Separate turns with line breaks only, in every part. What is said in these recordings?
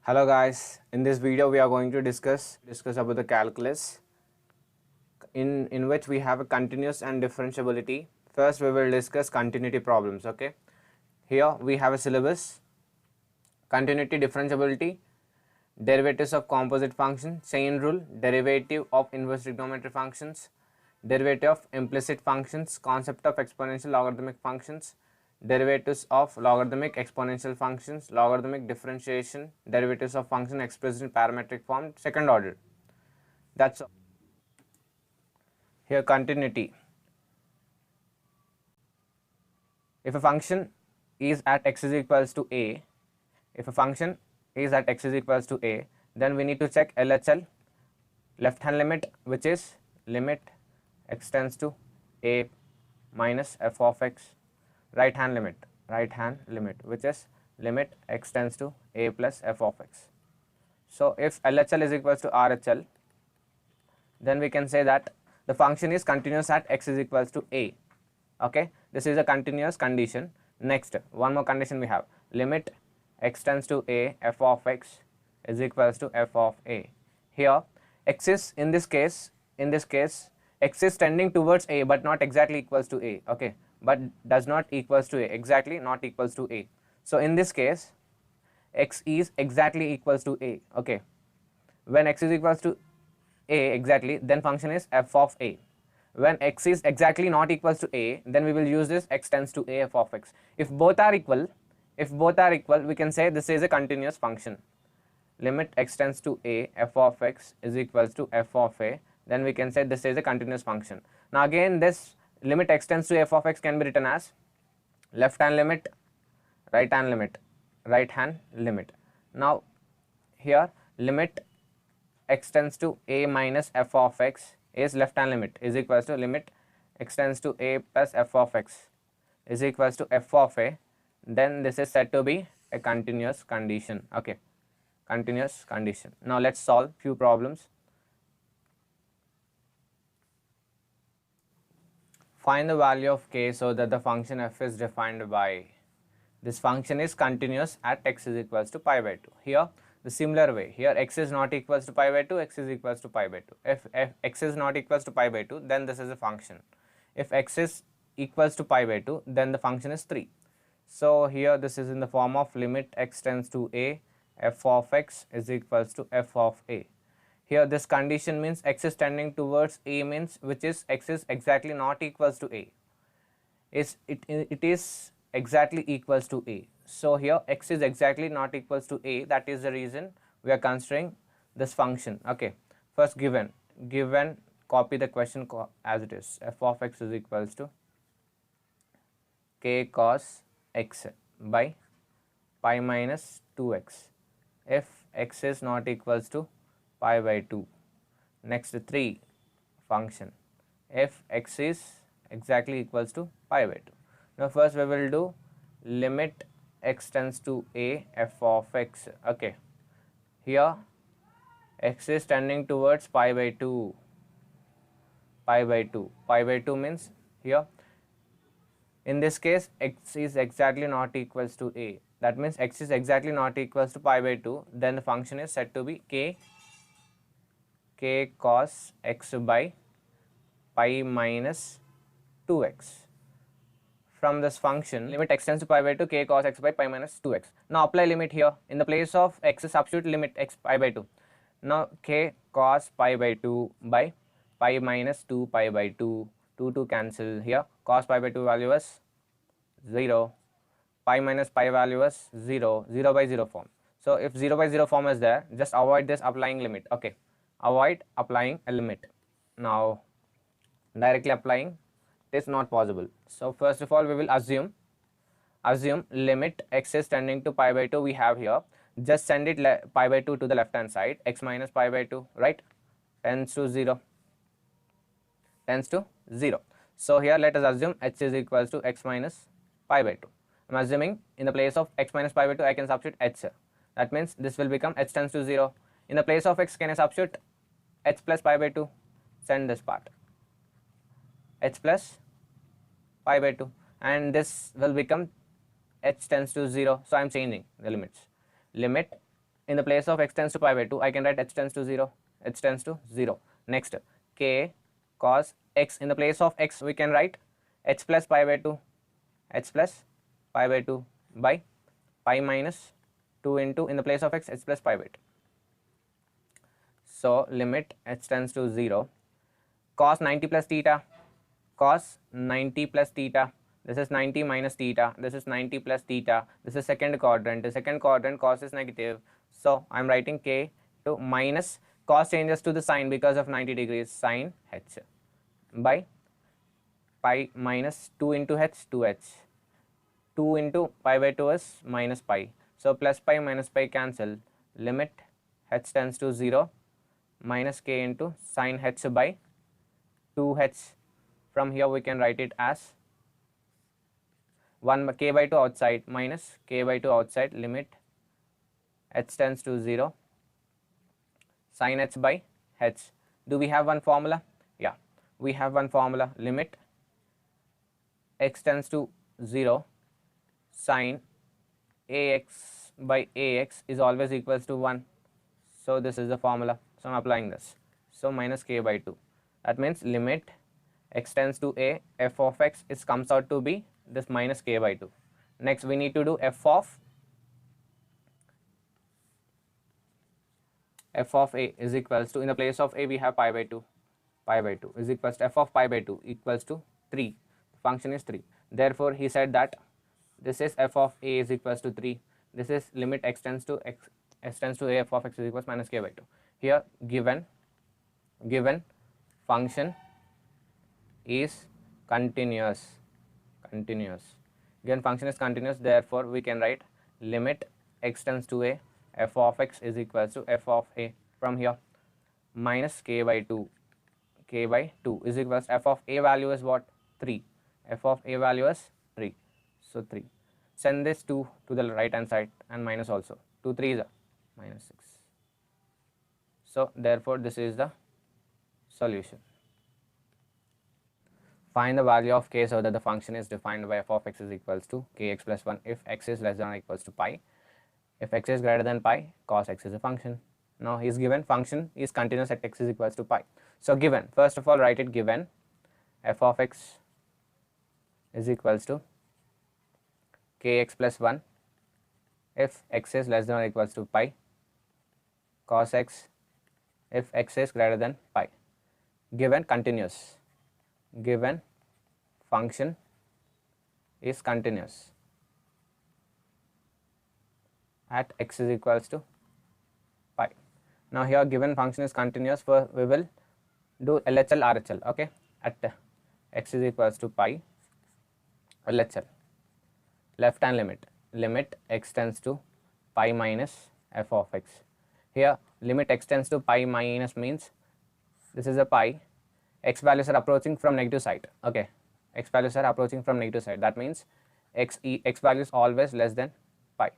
Hello guys, in this video we are going to discuss about the calculus in which we have a continuous and differentiability. First we will discuss continuity problems. Okay, here we have a syllabus: continuity, differentiability, derivatives of composite function, chain rule, derivative of inverse trigonometry functions, derivative of implicit functions, concept of exponential logarithmic functions, derivatives of logarithmic exponential functions, logarithmic differentiation, derivatives of function expressed in parametric form, second order. That's all. Here continuity. If a function is at x is equals to a, if a function is at x is equals to a, then we need to check LHL, left hand limit, which is limit x tends to a minus f of x, right hand limit, which is limit x tends to a plus f of x. So if LHL is equals to RHL, then we can say that the function is continuous at x is equals to a. Okay, this is a continuous condition. Next, one more condition we have: limit x tends to a f of x is equals to f of a. Here x is in this case x is tending towards a but not exactly equals to a. Okay, but does not equals to a, exactly not equals to a. So in this case x is exactly equals to a. Okay, when x is equals to a exactly, then function is f of a. When x is exactly not equals to a, then we will use this x tends to a f of x. If both are equal, we can say this is a continuous function. Limit x tends to a f of x is equals to f of a, then we can say this is a continuous function. Now again, this limit x tends to f of x can be written as left hand limit, right hand limit. Now here limit x tends to a minus f of x is left hand limit is equals to limit x tends to a plus f of x is equals to f of a, then this is said to be a continuous condition. Okay, continuous condition. Now let's solve few problems. Find the value of k so that the function f is defined by, this function is continuous at x is equals to pi by 2. Here the similar way, here x is not equals to pi by 2, x is equals to pi by 2. If x is not equals to pi by 2, then this is a function. If x is equals to pi by 2, then the function is 3. So here this is in the form of limit x tends to a f of x is equals to f of a. Here this condition means x is tending towards a, means which is x is exactly not equals to a. It is exactly equals to a. So here x is exactly not equals to a, that is the reason we are considering this function. Okay, first given copy the question as it is. F of x is equals to k cos x by pi minus 2x if x is not equals to pi by 2. Next 3 function if x is exactly equals to pi by 2. Now first we will do limit x tends to a f of x. Okay, here x is tending towards pi by 2. Pi by 2 means here in this case x is exactly not equals to a, that means x is exactly not equals to pi by 2, then the function is said to be k cos x by pi minus 2x. From this function limit x tends to pi by 2 k cos x by pi minus 2x. Now apply limit here. In the place of x substitute limit x pi by 2. Now k cos pi by 2 by pi minus 2 pi by 2, 2 cancel here. Cos pi by 2 value is 0, pi minus pi value is 0, 0 by 0 form. So if 0 by 0 form is there, just avoid this applying limit. Okay, avoid applying a limit. Now directly applying is not possible. So first of all we will assume limit x is tending to pi by 2 we have here. Just send it pi by 2 to the left hand side, x minus pi by 2, right, tends to 0. So here let us assume h is equals to x minus pi by 2. I am assuming in the place of x minus pi by 2 I can substitute h. That means this will become h tends to 0. In the place of x can I substitute h plus pi by 2? Send this part, h plus pi by 2, and this will become h tends to 0. So I am changing the limits. Limit in the place of x tends to pi by 2, I can write h tends to 0, h tends to 0. Next, k cos x, in the place of x we can write h plus pi by 2, h plus pi by 2 by pi minus 2 into, in the place of x, h plus pi by 2. So limit h tends to 0, cos 90 plus theta, cos 90 plus theta, this is 90 minus theta, this is 90 plus theta, this is second quadrant, the second quadrant cos is negative, so I am writing k to minus, cos changes to the sign because of 90 degrees, sin h by pi minus 2 into h, 2h, 2 into pi by 2 is minus pi, so plus pi minus pi cancel, limit h tends to 0 minus k into sin h by 2h. From here we can write it as 1 k by 2 outside minus k by 2 outside, limit h tends to 0 sin h by h. Do we have one formula? Yeah, we have one formula, limit x tends to 0 sin ax by ax is always equals to 1. So this is the formula, so I am applying this. So minus k by 2, that means limit x tends to a, f of x is comes out to be this minus k by 2. Next we need to do f of a is equals to, in the place of a we have pi by 2, pi by 2 is equals to f of pi by 2 equals to 3, the function is 3. Therefore he said that this is f of a is equals to 3, this is limit x tends to a, f of x is equals minus k by 2. Here given function is continuous, given function is continuous, therefore we can write limit x tends to a, f of x is equals to f of a, from here minus k by 2 is equals, f of a value is what, 3, f of a value is 3, so 3, send this 2 to the right hand side and minus also, 2 3 is minus 6. So therefore this is the solution. Find the value of k so that the function is defined by f of x is equals to kx plus 1 if x is less than or equals to pi. If x is greater than pi, cos x is a function. Now he is given function is continuous at x is equals to pi. So given, first of all write it, given f of x is equals to kx plus 1 if x is less than or equals to pi, cos x if x is greater than pi. Given continuous, given function is continuous at x is equals to pi. Now here given function is continuous, for we will do LHL RHL, okay, at x is equals to pi, LHL, left hand limit, limit x tends to pi minus f of x. Here limit x tends to pi minus means this is a pi, x values are approaching from negative side, okay, x values are approaching from negative side, that means x value is always less than pi,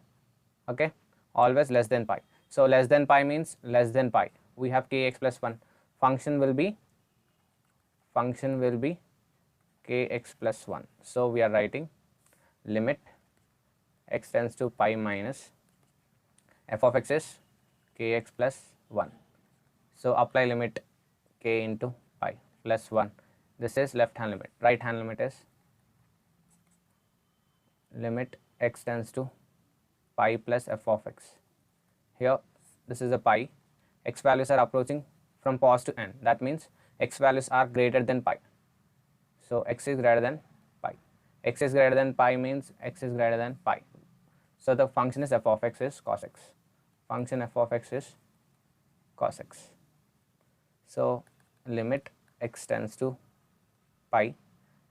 okay, always less than pi. So less than pi means less than pi, we have kx plus 1, function will be kx plus 1. So we are writing limit x tends to pi minus f of x is kx plus 1. So apply limit k into pi plus 1, this is left hand limit, right hand limit is limit x tends to pi plus f of x. Here this is a pi, x values are approaching from pos to n, that means x values are greater than pi. So x is greater than pi, x is greater than pi means x is greater than pi. So the function is f of x is cos x, function f of x is cos x. So limit x tends to pi,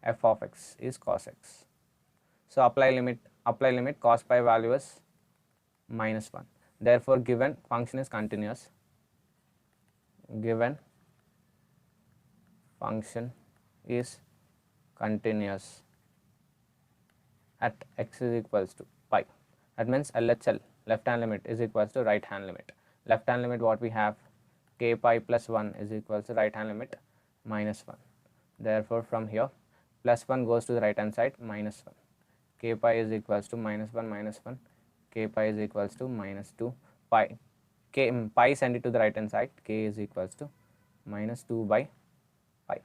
f of x is cos x. So apply limit cos pi value is minus 1. Therefore given function is continuous, given function is continuous at x is equals to pi, that means LHL, left hand limit, is equals to right hand limit. Left hand limit what we have, k pi plus 1 is equals to right hand limit minus 1. Therefore from here plus 1 goes to the right hand side, minus 1, k pi is equals to minus 1 minus 1, k pi is equals to minus 2 pi k pi, send it to the right hand side, k is equals to minus 2 by pi.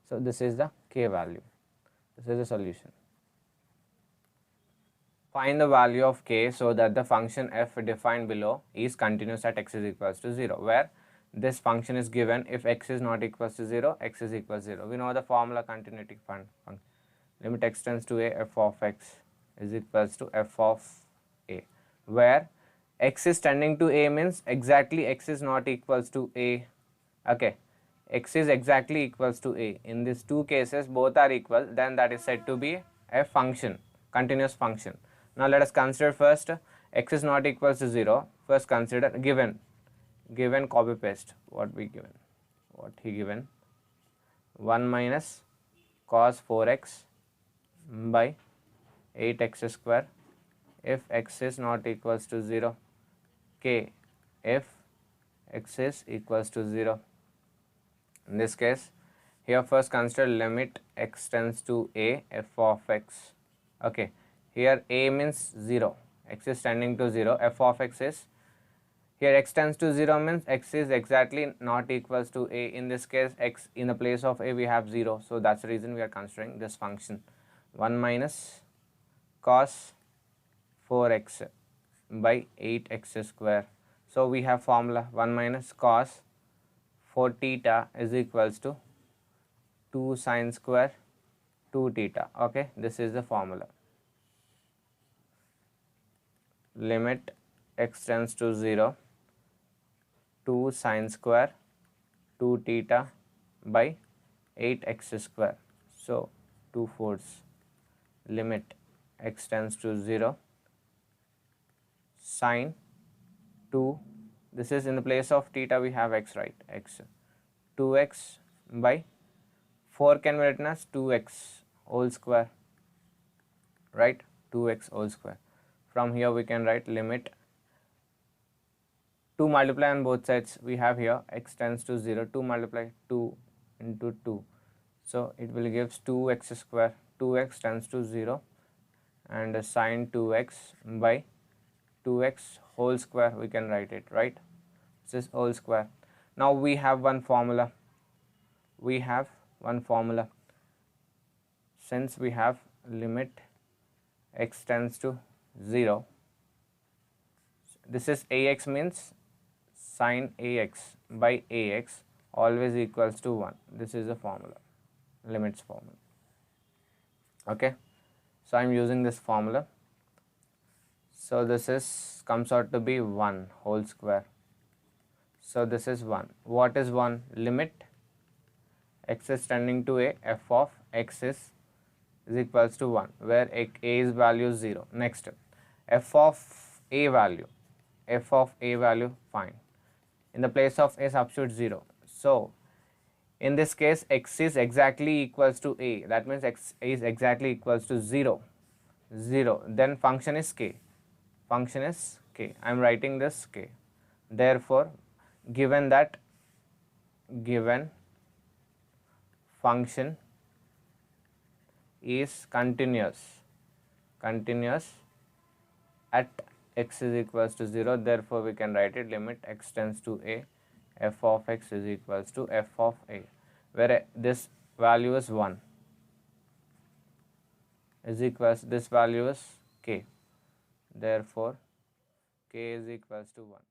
So this is the k value. This is the solution. Find the value of k so that the function f defined below is continuous at x is equals to 0, where this function is given if x is not equals to 0, x is equals to 0. We know the formula continuity function. Limit x tends to a, f of x is equals to f of a, where x is tending to a means exactly x is not equals to a. Okay, x is exactly equals to a. In these two cases both are equal, then that is said to be a function, continuous function. Now let us consider first x is not equals to 0. First consider given copy paste what he given 1 minus cos 4x by 8x square if x is not equals to 0, k if x is equals to 0. In this case, here first consider limit x tends to a, f of x. Okay, here a means 0, x is tending to 0, f of x is, here x tends to 0 means x is exactly not equals to a. In this case, x in the place of a we have 0, so that's the reason we are considering this function 1 minus cos 4x by 8x square. So we have formula 1 minus cos 4 theta is equals to 2 sine square 2 theta. Okay, this is the formula. Limit x tends to 0, 2 sine square 2 theta by 8x square. So 2/4 limit x tends to 0, sine 2, this is in the place of theta we have x, right, x, 2x by 4 can be written as 2x whole square, right, 2x whole square. From here we can write limit 2 multiply on both sides, we have here x tends to 0, 2 multiply 2 into 2, so it will gives 2x square, 2x tends to 0 and sine 2x by 2x whole square we can write it, right, this is whole square. Now we have one formula, since we have limit x tends to 0, this is ax means sine ax by ax always equals to 1, this is the formula, limits formula. Okay, so I am using this formula, so this is comes out to be 1 whole square, so this is 1. What is 1? Limit x is tending to a, f of x is equals to 1, where a's value is 0. Next, f of a value, fine, in the place of a substitute 0. So in this case x is exactly equals to a, that means x is exactly equals to 0, then function is k, I am writing this k. Therefore given function is continuous at x is equals to 0, therefore we can write it limit x tends to a, f of x is equals to f of a, where this value is 1 is equals, this value is k, therefore k is equals to 1.